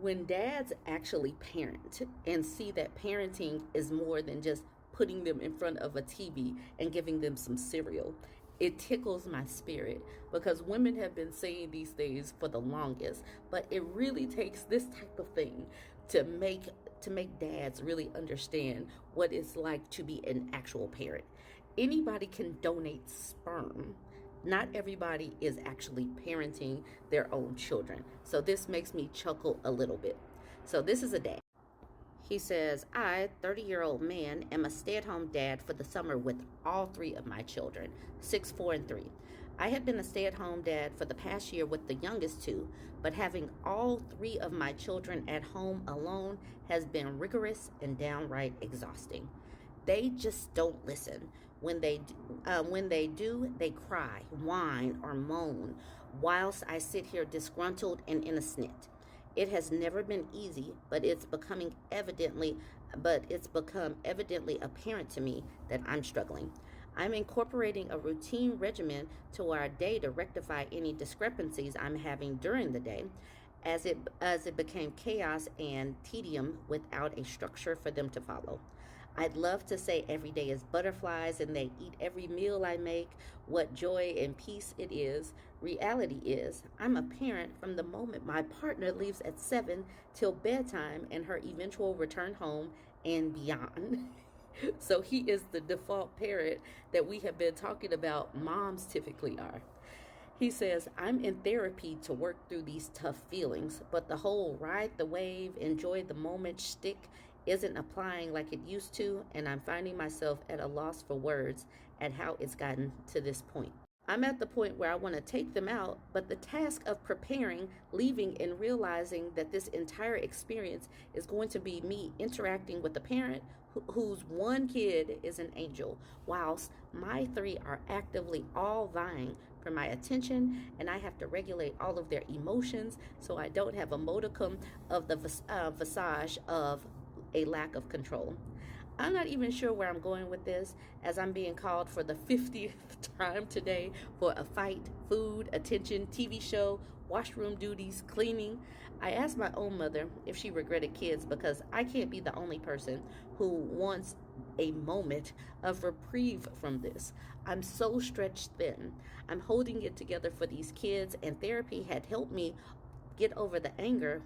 When dads actually parent and see that parenting is more than just putting them in front of a TV and giving them some cereal, it tickles my spirit because women have been saying these things for the longest, but it really takes this type of thing to make dads really understand what it's like to be an actual parent. Anybody can donate sperm. Not everybody is actually parenting their own children. So this makes me chuckle a little bit. So this is a dad. He says, I, 30-year-old man, am a stay-at-home dad for the summer with all three of my children, 6, 4, and 3. I have been a stay-at-home dad for the past year with the youngest two, but having all three of my children at home alone has been rigorous and downright exhausting. They just don't listen. When they do, they cry, whine, or moan, whilst I sit here disgruntled and in a snit. It has never been easy, but it's become evidently apparent to me that I'm struggling. I'm incorporating a routine regimen to our day to rectify any discrepancies I'm having during the day, as it became chaos and tedium without a structure for them to follow. I'd love to say every day is butterflies and they eat every meal I make, what joy and peace it is. Reality is, I'm a parent from the moment my partner leaves at 7 till bedtime and her eventual return home and beyond. So he is the default parent that we have been talking about moms typically are. He says, I'm in therapy to work through these tough feelings, but the whole ride the wave, enjoy the moment shtick isn't applying like it used to, and I'm finding myself at a loss for words at how it's gotten to this point. I'm at the point where I want to take them out, but the task of preparing, leaving, and realizing that this entire experience is going to be me interacting with a parent whose one kid is an angel, whilst my three are actively all vying for my attention, and I have to regulate all of their emotions so I don't have a modicum of the visage of a lack of control. I'm not even sure where I'm going with this, as I'm being called for the 50th time today for a fight, food, attention, TV show, washroom duties, cleaning. I asked my own mother if she regretted kids because I can't be the only person who wants a moment of reprieve from this. I'm so stretched thin. I'm holding it together for these kids, and therapy had helped me get over the anger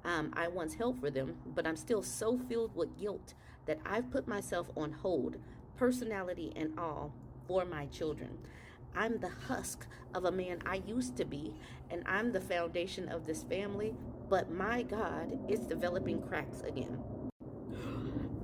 I once held for them, but I'm still so filled with guilt that I've put myself on hold, personality and all, for my children. I'm the husk of a man I used to be, and I'm the foundation of this family, but my God, it's developing cracks again.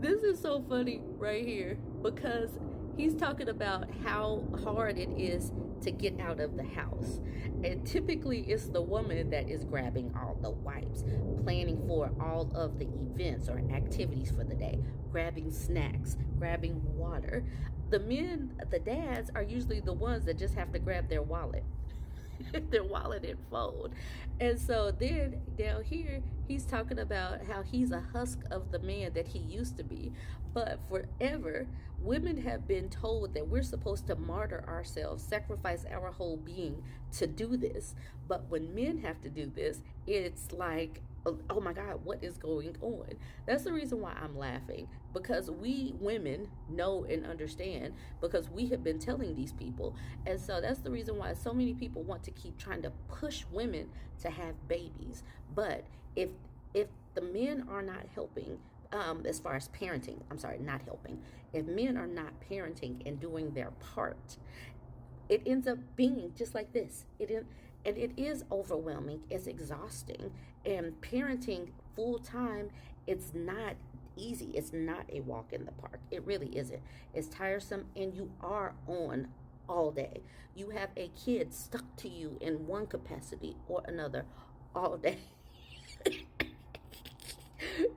This is so funny right here because he's talking about how hard it is to get out of the house. And typically it's the woman that is grabbing all the wipes, planning for all of the events or activities for the day, grabbing snacks, grabbing water. The men, the dads, are usually the ones that just have to grab their wallet. Their wallet and fold. And so then down here he's talking about how he's a husk of the man that he used to be. But forever women have been told that we're supposed to martyr ourselves, sacrifice our whole being to do this. But when men have to do this, it's like, oh my God, what is going on? That's the reason why I'm laughing, because we women know and understand, because we have been telling these people. And so that's the reason why so many people want to keep trying to push women to have babies. But if the men are not helping, as far as parenting, I'm sorry, not helping. If men are not parenting and doing their part, it ends up being just like this. And it is overwhelming. It's exhausting. And parenting full time, it's not easy. It's not a walk in the park. It really isn't. It's tiresome, and you are on all day. You have a kid stuck to you in one capacity or another all day.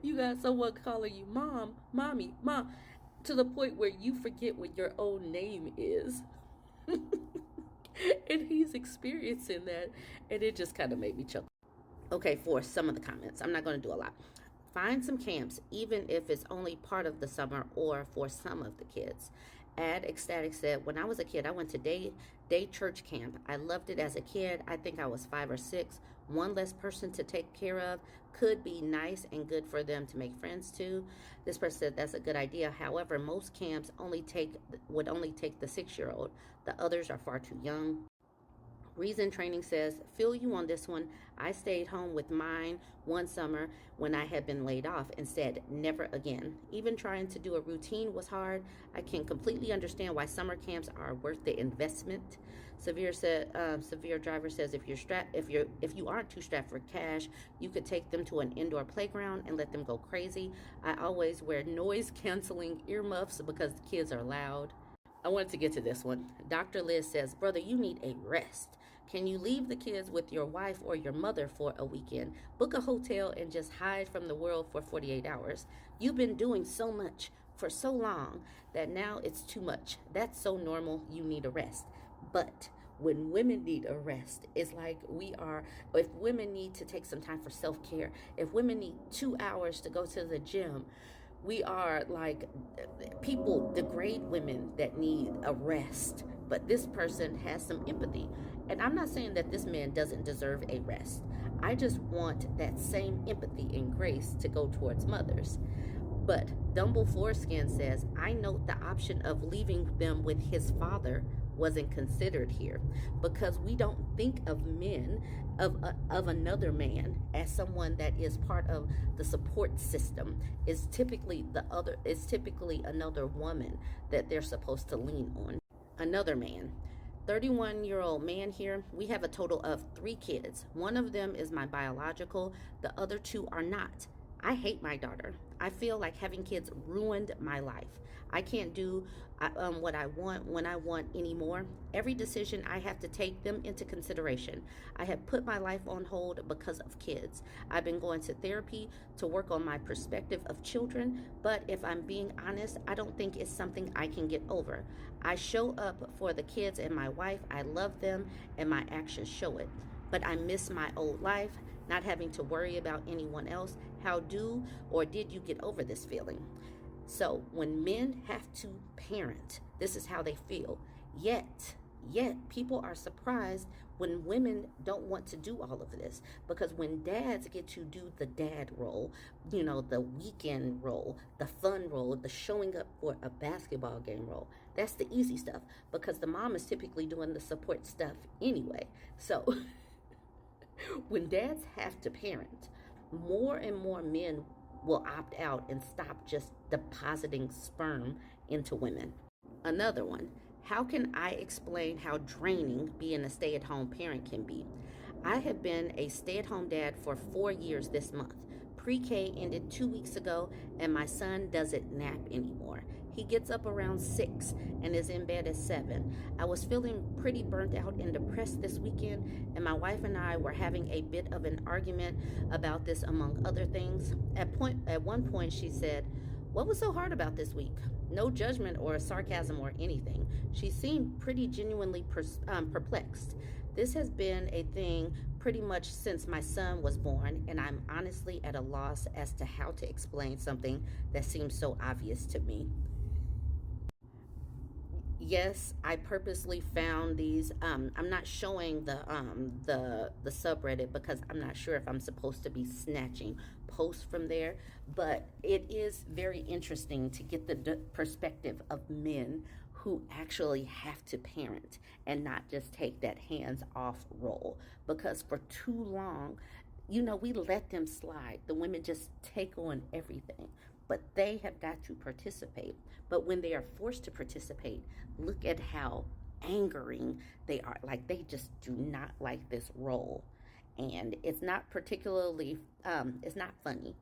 You got someone calling you mom, mommy, mom, to the point where you forget what your own name is. And he's experiencing that, and it just kind of made me chuckle. Okay, for some of the comments, I'm not going to do a lot. Find some camps, even if it's only part of the summer or for some of the kids. Ad Ecstatic said, when I was a kid, I went to day church camp. I loved it as a kid. I think I was 5 or 6. One less person to take care of could be nice and good for them to make friends too. This person said that's a good idea. However, most camps would only take the 6-year-old. The others are far too young. Reason Training says, feel you on this one. I stayed home with mine one summer when I had been laid off and said, never again. Even trying to do a routine was hard. I can completely understand why summer camps are worth the investment. Severe Driver says, if you aren't too strapped for cash, you could take them to an indoor playground and let them go crazy. I always wear noise canceling earmuffs because the kids are loud. I wanted to get to this one. Dr. Liz says, brother, you need a rest. Can you leave the kids with your wife or your mother for a weekend? Book a hotel and just hide from the world for 48 hours. You've been doing so much for so long that now it's too much. That's so normal. You need a rest. But when women need a rest, it's like if women need to take some time for self-care, if women need 2 hours to go to the gym, we are like, people degrade women that need a rest, but this person has some empathy. And I'm not saying that this man doesn't deserve a rest. I just want that same empathy and grace to go towards mothers. But Dumble Foreskin says, I note the option of leaving them with his father wasn't considered here because we don't think of men of another man as someone that is part of the support system. Is typically another woman that they're supposed to lean on. Another man. 31-year-old man here. We have a total of 3 kids. One of them is my biological, the other 2 are not. I hate my daughter. I feel like having kids ruined my life. I can't do what I want when I want anymore. Every decision I have to take them into consideration. I have put my life on hold because of kids. I've been going to therapy to work on my perspective of children, but if I'm being honest, I don't think it's something I can get over. I show up for the kids and my wife. I love them and my actions show it. But I miss my old life, not having to worry about anyone else. How did you get over this feeling? So when men have to parent, this is how they feel. Yet people are surprised when women don't want to do all of this, because when dads get to do the dad role, the weekend role, the fun role, the showing up for a basketball game role, that's the easy stuff, because the mom is typically doing the support stuff anyway. So when dads have to parent, more and more men will opt out and stop just depositing sperm into women. Another one. How can I explain how draining being a stay-at-home parent can be? I have been a stay-at-home dad for 4 years this month. Pre-K ended 2 weeks ago, and my son doesn't nap anymore. He gets up around 6 and is in bed at 7. I was feeling pretty burnt out and depressed this weekend, and my wife and I were having a bit of an argument about this, among other things. At one point, she said, "What was so hard about this week?" No judgment or sarcasm or anything. She seemed pretty genuinely perplexed. This has been a thing pretty much since my son was born, and I'm honestly at a loss as to how to explain something that seems so obvious to me. Yes, I purposely found these. I'm not showing the subreddit because I'm not sure if I'm supposed to be snatching posts from there, but it is very interesting to get the perspective of men who actually have to parent and not just take that hands-off role, because for too long, we let them slide. The women just take on everything, but they have got to participate. But when they are forced to participate, look at how angering they are. Like, they just do not like this role. And it's not particularly, it's not funny.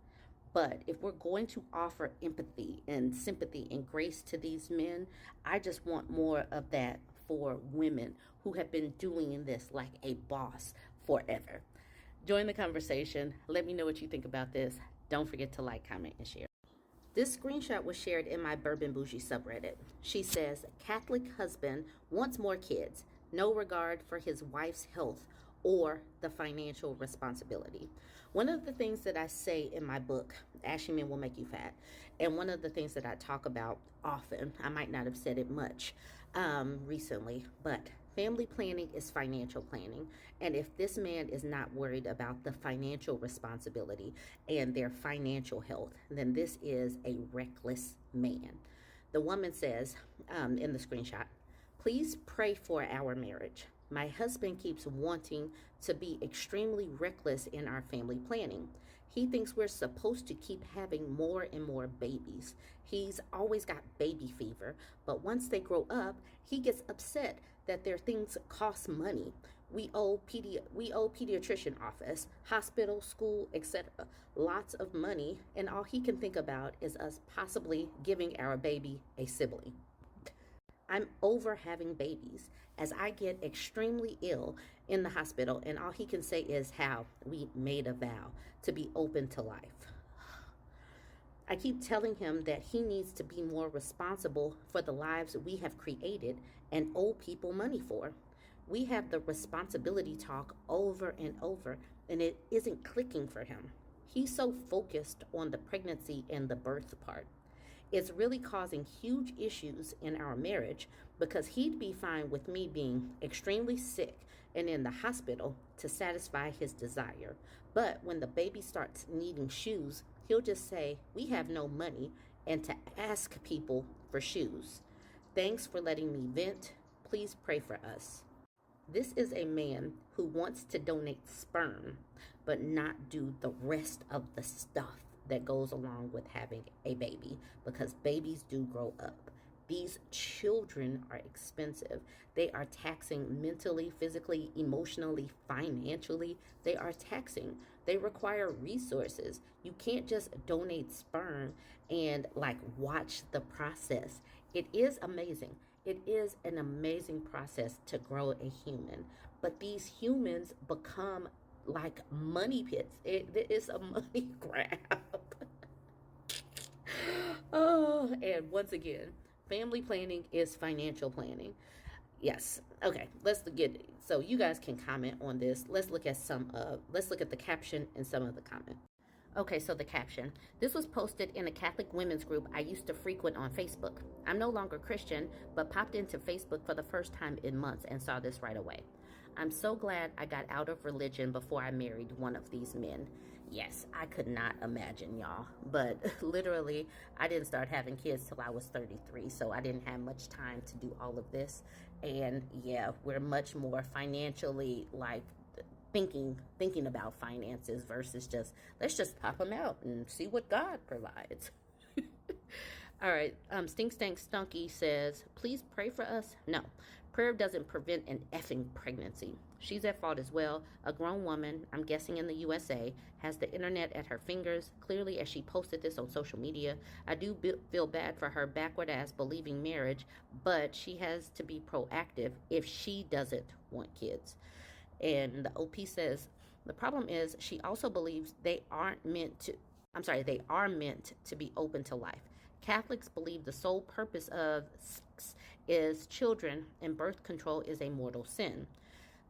But if we're going to offer empathy and sympathy and grace to these men, I just want more of that for women who have been doing this like a boss forever. Join the conversation. Let me know what you think about this. Don't forget to like, comment, and share. This screenshot was shared in my BurbNBougie subreddit. She says, Catholic husband wants more kids, no regard for his wife's health or the financial responsibility. One of the things that I say in my book, ashy men will make you fat. And one of the things that I talk about often, I might not have said it much recently, but family planning is financial planning. And if this man is not worried about the financial responsibility and their financial health, then this is a reckless man. The woman says in the screenshot, please pray for our marriage. My husband keeps wanting to be extremely reckless in our family planning. He thinks we're supposed to keep having more and more babies. He's always got baby fever, but once they grow up, he gets upset that their things cost money. We owe pediatrician office, hospital, school, etc. Lots of money, and all he can think about is us possibly giving our baby a sibling. I'm over having babies as I get extremely ill in the hospital, and all he can say is how we made a vow to be open to life. I keep telling him that he needs to be more responsible for the lives we have created and owe people money for. We have the responsibility talk over and over, and it isn't clicking for him. He's so focused on the pregnancy and the birth part. It's really causing huge issues in our marriage because he'd be fine with me being extremely sick and in the hospital to satisfy his desire. But when the baby starts needing shoes, he'll just say, we have no money, and to ask people for shoes. Thanks for letting me vent. Please pray for us. This is a man who wants to donate sperm, but not do the rest of the stuff that goes along with having a baby, because babies do grow up. These children are expensive. They are taxing mentally, physically, emotionally, financially. They are taxing. They require resources. You can't just donate sperm and watch the process. It is amazing. It is an amazing process to grow a human, but these humans become like money pits. It is a money grab. Oh, and once again, family planning is financial planning. Yes. Okay, so you guys can comment on this. Let's look at the caption and some of the comment. Okay, so the caption. This was posted in a Catholic women's group I used to frequent on Facebook. I'm no longer Christian, but popped into Facebook for the first time in months and saw this right away. I'm so glad I got out of religion before I married one of these men. Yes, I could not imagine, y'all. But literally, I didn't start having kids till I was 33, so I didn't have much time to do all of this. And yeah, we're much more financially thinking about finances versus just let's just pop them out and see what God provides. All right, Stink Stank Stunky says, please pray for us. No, prayer doesn't prevent an effing pregnancy. She's at fault as well. A grown woman, I'm guessing in the USA, has the internet at her fingers. Clearly, as she posted this on social media, I do feel bad for her backward ass believing marriage, but she has to be proactive if she doesn't want kids. And the OP says, the problem is she also believes they are meant to be open to life. Catholics believe the sole purpose of sex is children and birth control is a mortal sin.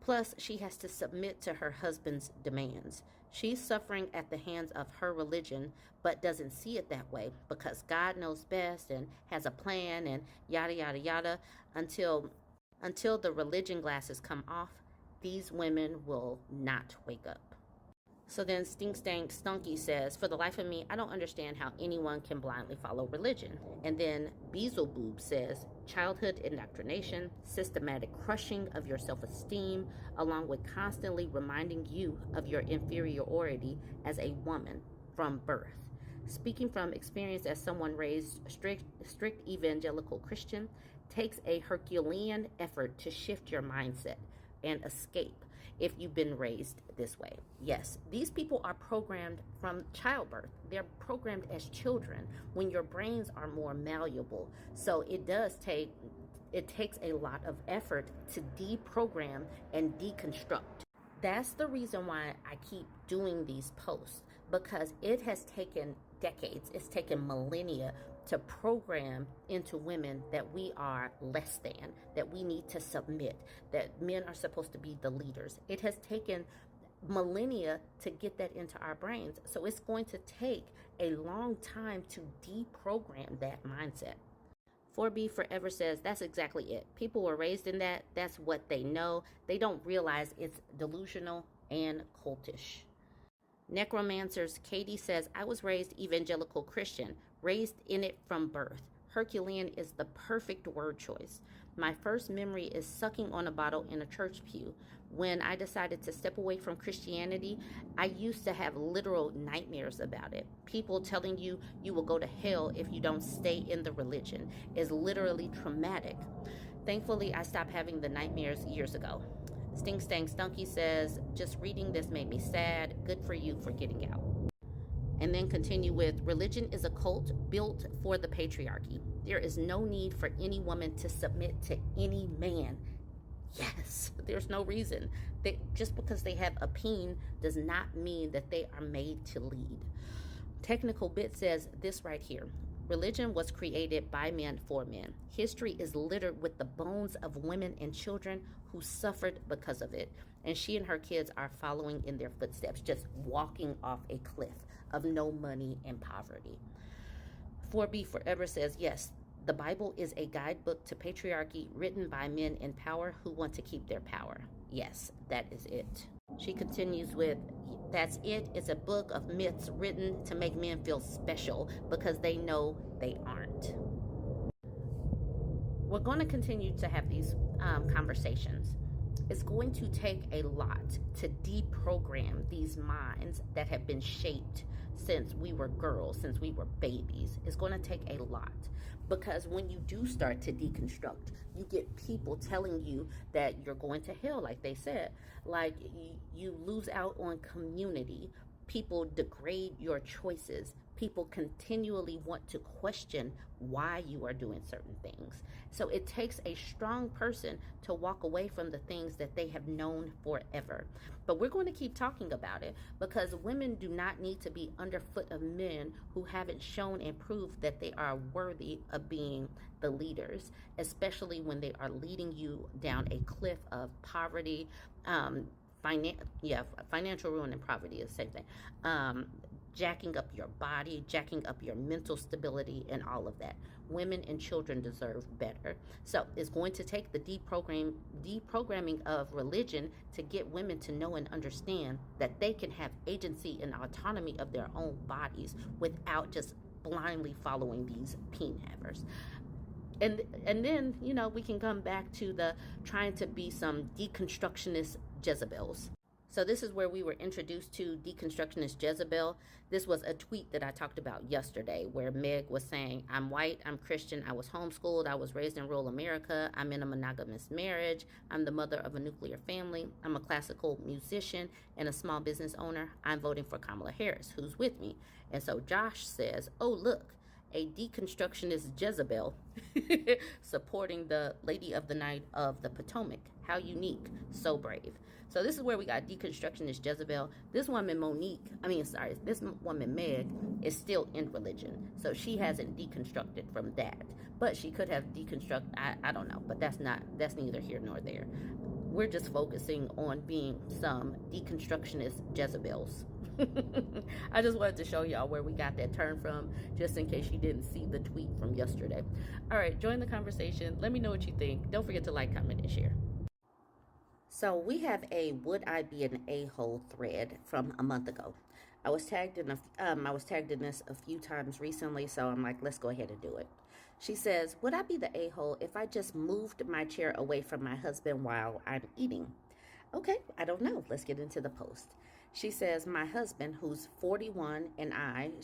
Plus, she has to submit to her husband's demands. She's suffering at the hands of her religion, but doesn't see it that way because God knows best and has a plan and yada, yada, yada. Until the religion glasses come off, these women will not wake up. So then Stink Stank Stunky says, for the life of me, I don't understand how anyone can blindly follow religion. And then Beelzebub says, childhood indoctrination, systematic crushing of your self-esteem, along with constantly reminding you of your inferiority as a woman from birth. Speaking from experience as someone raised strict evangelical Christian, takes a Herculean effort to shift your mindset and escape if you've been raised this way. Yes, these people are programmed from childbirth. They're programmed as children when your brains are more malleable. So it takes a lot of effort to deprogram and deconstruct. That's the reason why I keep doing these posts, because it has taken decades, it's taken millennia to program into women that we are less than, that we need to submit, that men are supposed to be the leaders. It has taken millennia to get that into our brains. So it's going to take a long time to deprogram that mindset. 4B Forever says that's exactly it. People were raised in that. That's what they know. They don't realize it's delusional and cultish. Necromancers, Katie says, I was raised evangelical Christian, raised in it from birth. Herculean is the perfect word choice. My first memory is sucking on a bottle in a church pew. When I decided to step away from Christianity, I used to have literal nightmares about it. People telling you you will go to hell if you don't stay in the religion is literally traumatic. Thankfully, I stopped having the nightmares years ago. Sting Stang Stunky says, just reading this made me sad. Good for you for getting out. And then continue with, religion is a cult built for the patriarchy. There is no need for any woman to submit to any man. Yes, there's no reason. Just because they have a peen does not mean that they are made to lead. Technical Bit says this right here. Religion was created by men for men. History is littered with the bones of women and children who suffered because of it. And she and her kids are following in their footsteps, just walking off a cliff of no money and poverty. 4B Forever says, yes, the Bible is a guidebook to patriarchy written by men in power who want to keep their power. Yes, that is it. She continues with, that's it. It's a book of myths written to make men feel special because they know they aren't. We're going to continue to have these conversations. It's going to take a lot to deprogram these minds that have been shaped since we were girls, since we were babies. It's going to take a lot, because when you do start to deconstruct, you get people telling you that you're going to hell, like they said, like you lose out on community. People degrade your choices. People continually want to question why you are doing certain things. So it takes a strong person to walk away from the things that they have known forever. But we're going to keep talking about it, because women do not need to be underfoot of men who haven't shown and proved that they are worthy of being the leaders, especially when they are leading you down a cliff of poverty, financial ruin and poverty is the same thing. Jacking up your body, jacking up your mental stability, and all of that. Women and children deserve better. So it's going to take the deprogramming of religion to get women to know and understand that they can have agency and autonomy of their own bodies without just blindly following these peen havers. And then, we can come back to the trying to be some deconstructionist Jezebels. So this is where we were introduced to deconstructionist Jezebel. This was a tweet that I talked about yesterday, where Meg was saying, I'm white, I'm Christian, I was homeschooled, I was raised in rural America, I'm in a monogamous marriage, I'm the mother of a nuclear family, I'm a classical musician and a small business owner, I'm voting for Kamala Harris, who's with me. And so Josh says, oh, look, a deconstructionist Jezebel supporting the Lady of the Night of the Potomac. How unique, so brave. So this is where we got deconstructionist Jezebel. This woman this woman Meg is still in religion. So she hasn't deconstructed from that. But she could have deconstructed, I don't know, but that's neither here nor there. We're just focusing on being some deconstructionist Jezebels. I just wanted to show y'all where we got that term from, just in case you didn't see the tweet from yesterday. All right, join the conversation. Let me know what you think. Don't forget to like, comment, and share. So we have a "Would I Be an A-Hole" thread from a month ago. I was tagged in this a few times recently, so I'm like, let's go ahead and do it. She says, would I be the a-hole if I just moved my chair away from my husband while I'm eating? Okay, I don't know. Let's get into the post. She says, my husband, who's 41, and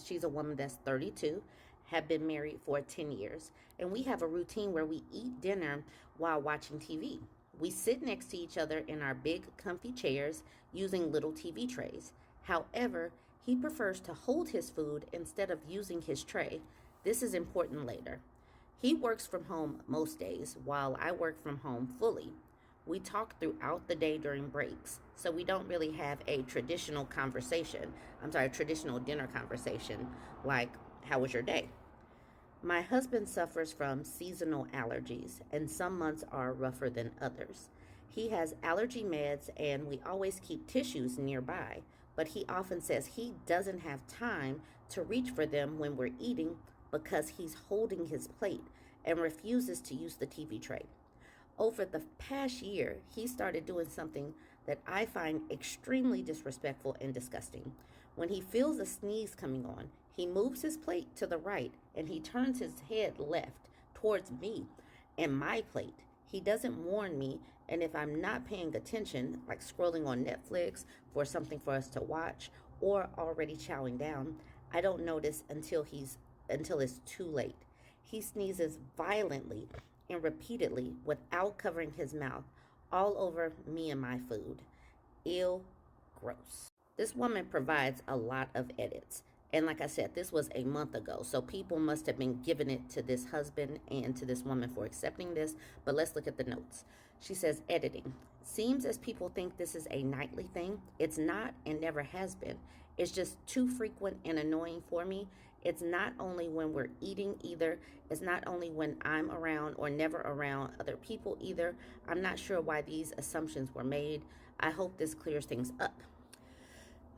she's a woman that's 32, have been married for 10 years. And we have a routine where we eat dinner while watching TV. We sit next to each other in our big, comfy chairs using little TV trays. However, he prefers to hold his food instead of using his tray. This is important later. He works from home most days, while I work from home fully. We talk throughout the day during breaks, so we don't really have a traditional dinner conversation, like, how was your day? My husband suffers from seasonal allergies, and some months are rougher than others. He has allergy meds and we always keep tissues nearby, but he often says he doesn't have time to reach for them when we're eating because he's holding his plate and refuses to use the TV tray. Over the past year, he started doing something that I find extremely disrespectful and disgusting. When he feels a sneeze coming on, he moves his plate to the right and he turns his head left towards me and my plate. He doesn't warn me, and if I'm not paying attention, like scrolling on Netflix for something for us to watch or already chowing down, I don't notice until it's too late. He sneezes violently and repeatedly without covering his mouth all over me and my food. Ill, gross. This woman provides a lot of edits. And like I said, this was a month ago. So people must have been giving it to this husband and to this woman for accepting this. But let's look at the notes. She says, editing. Seems as people think this is a nightly thing. It's not and never has been. It's just too frequent and annoying for me. It's not only when we're eating either. It's not only when I'm around or never around other people either. I'm not sure why these assumptions were made. I hope this clears things up.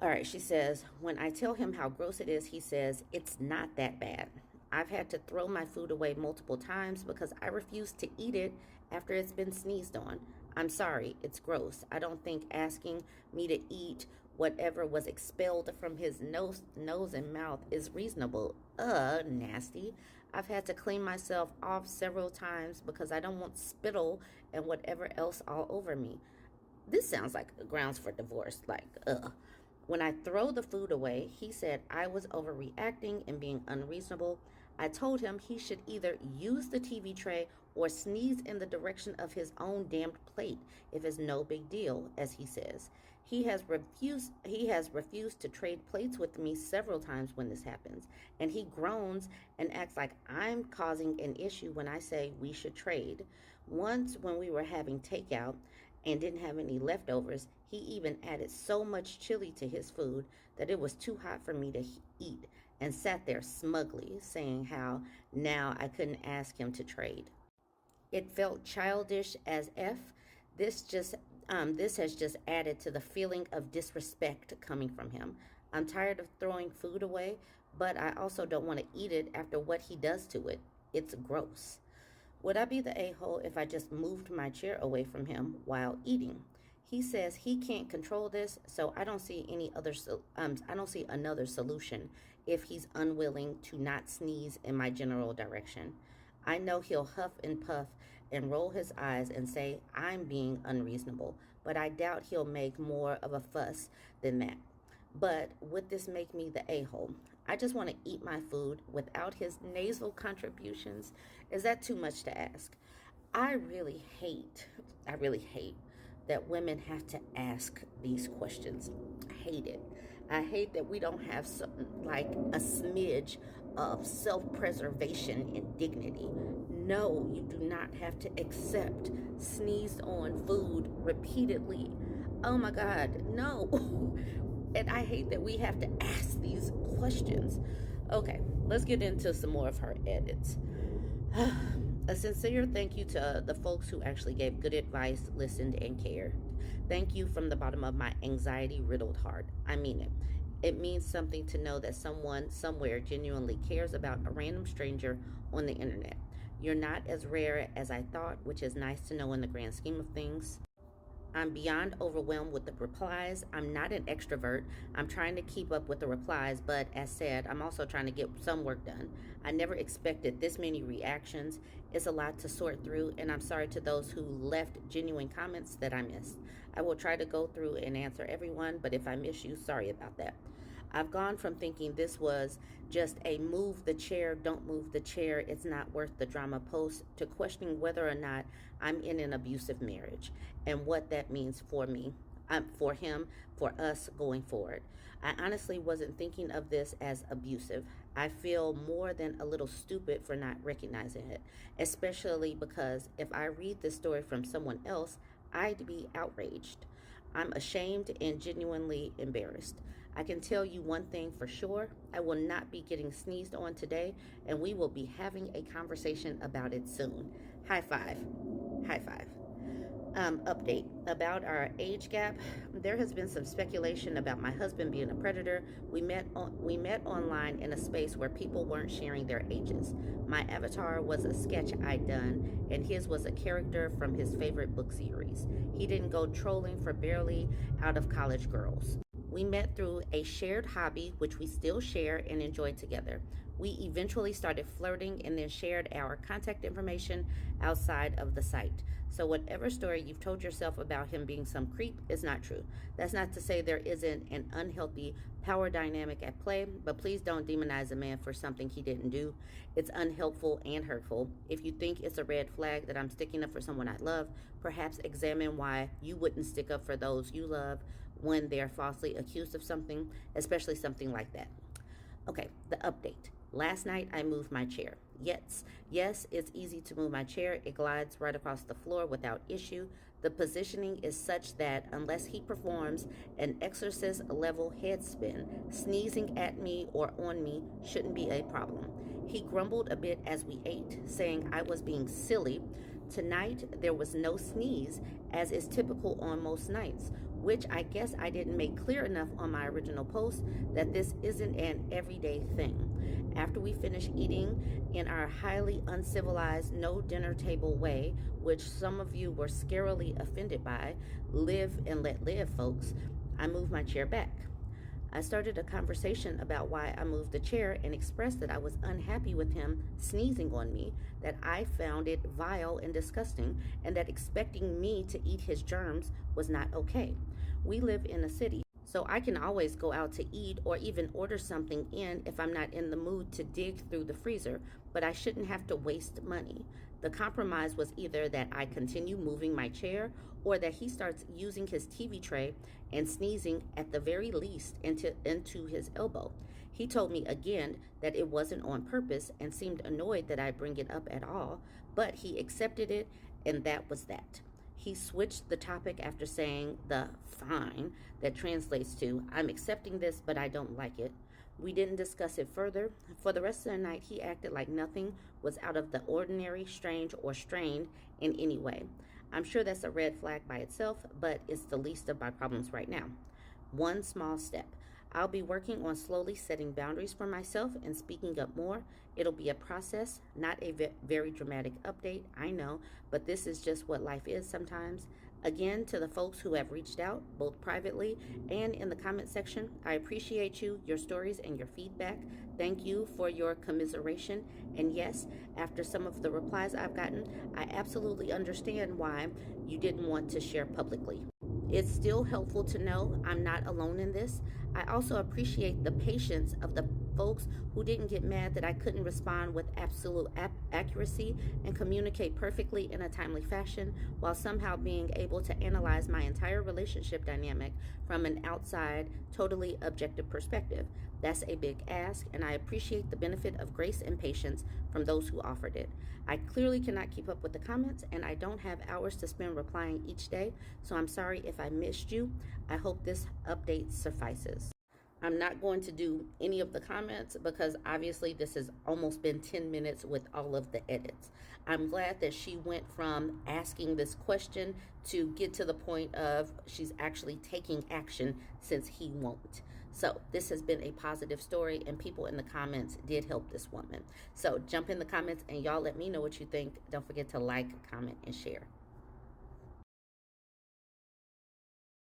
All right, she says, when I tell him how gross it is, he says, it's not that bad. I've had to throw my food away multiple times because I refuse to eat it after it's been sneezed on. I'm sorry, it's gross. I don't think asking me to eat whatever was expelled from his nose and mouth is reasonable. Nasty. I've had to clean myself off several times because I don't want spittle and whatever else all over me. This sounds like grounds for divorce. When I throw the food away, he said I was overreacting and being unreasonable. I told him he should either use the TV tray or sneeze in the direction of his own damned plate if it's no big deal, as he says. He has refused to trade plates with me several times when this happens, and he groans and acts like I'm causing an issue when I say we should trade. Once when we were having takeout and didn't have any leftovers, he even added so much chili to his food that it was too hot for me to eat and sat there smugly saying how now I couldn't ask him to trade. It felt childish as F. This has just added to the feeling of disrespect coming from him. I'm tired of throwing food away, but I also don't want to eat it after what he does to it. It's gross. Would I be the a-hole if I just moved my chair away from him while eating? He says he can't control this, so I don't see another solution if he's unwilling to not sneeze in my general direction. I know he'll huff and puff and roll his eyes and say I'm being unreasonable, but I doubt he'll make more of a fuss than that. But would this make me the a-hole? I just want to eat my food without his nasal contributions. Is that too much to ask? I really hate that women have to ask these questions. I hate it. I hate that we don't have like a smidge of self-preservation and dignity. No, you do not have to accept sneezed on food repeatedly. Oh my God, no. And I hate that we have to ask these questions. Okay, let's get into some more of her edits. A sincere thank you to the folks who actually gave good advice, listened, and cared. Thank you from the bottom of my anxiety-riddled heart. I mean it. It means something to know that someone somewhere genuinely cares about a random stranger on the internet. You're not as rare as I thought, which is nice to know in the grand scheme of things. I'm beyond overwhelmed with the replies. I'm not an extrovert. I'm trying to keep up with the replies, but as said, I'm also trying to get some work done. I never expected this many reactions. It's a lot to sort through, and I'm sorry to those who left genuine comments that I missed. I will try to go through and answer everyone, but if I miss you, sorry about that. I've gone from thinking this was just a move the chair, don't move the chair, it's not worth the drama post, to questioning whether or not I'm in an abusive marriage and what that means for me, for him, for us going forward. I honestly wasn't thinking of this as abusive. I feel more than a little stupid for not recognizing it, especially because if I read this story from someone else, I'd be outraged. I'm ashamed and genuinely embarrassed. I can tell you one thing for sure. I will not be getting sneezed on today, and we will be having a conversation about it soon. High five. High five. Update about our age gap. There has been some speculation about my husband being a predator. We met online in a space where people weren't sharing their ages. My avatar was a sketch I'd done, and his was a character from his favorite book series. He didn't go trolling for barely out of college girls. We met through a shared hobby, which we still share and enjoy together. We eventually started flirting and then shared our contact information outside of the site. So, whatever story you've told yourself about him being some creep is not true. That's not to say there isn't an unhealthy power dynamic at play, but please don't demonize a man for something he didn't do. It's unhelpful and hurtful. If you think it's a red flag that I'm sticking up for someone I love, perhaps examine why you wouldn't stick up for those you love when they're falsely accused of something, especially something like that. Okay, the update. Last night I moved my chair. Yes, it's easy to move my chair. It glides right across the floor without issue. The positioning is such that unless he performs an exorcist level head spin, sneezing at me or on me shouldn't be a problem. He grumbled a bit as we ate, saying I was being silly. Tonight there was no sneeze, as is typical on most nights, which I guess I didn't make clear enough on my original post that this isn't an everyday thing. After we finished eating in our highly uncivilized, no dinner table way, which some of you were scarily offended by, live and let live, folks, I moved my chair back. I started a conversation about why I moved the chair and expressed that I was unhappy with him sneezing on me, that I found it vile and disgusting, and that expecting me to eat his germs was not okay. We live in a city, so I can always go out to eat or even order something in if I'm not in the mood to dig through the freezer, but I shouldn't have to waste money. The compromise was either that I continue moving my chair or that he starts using his TV tray and sneezing at the very least into his elbow. He told me again that it wasn't on purpose and seemed annoyed that I bring it up at all, but he accepted it and that was that. He switched the topic after saying the fine that translates to I'm accepting this but I don't like it. We didn't discuss it further. For the rest of the night, he acted like nothing was out of the ordinary, strange, or strained in any way. I'm sure that's a red flag by itself, but it's the least of my problems right now. One small step. I'll be working on slowly setting boundaries for myself and speaking up more. It'll be a process, not a very dramatic update, I know, but this is just what life is sometimes. Again, to the folks who have reached out, both privately and in the comment section, I appreciate you, your stories, and your feedback. Thank you for your commiseration. And yes, after some of the replies I've gotten, I absolutely understand why you didn't want to share publicly. It's still helpful to know I'm not alone in this. I also appreciate the patience of the folks who didn't get mad that I couldn't respond with absolute accuracy and communicate perfectly in a timely fashion while somehow being able to analyze my entire relationship dynamic from an outside, totally objective perspective. That's a big ask, and I appreciate the benefit of grace and patience from those who offered it. I clearly cannot keep up with the comments, and I don't have hours to spend replying each day, so I'm sorry if I missed you. I hope this update suffices. I'm not going to do any of the comments because obviously this has almost been 10 minutes with all of the edits. I'm glad that she went from asking this question to get to the point of she's actually taking action since he won't. So this has been a positive story, and people in the comments did help this woman. So jump in the comments and y'all let me know what you think. Don't forget to like, comment, and share.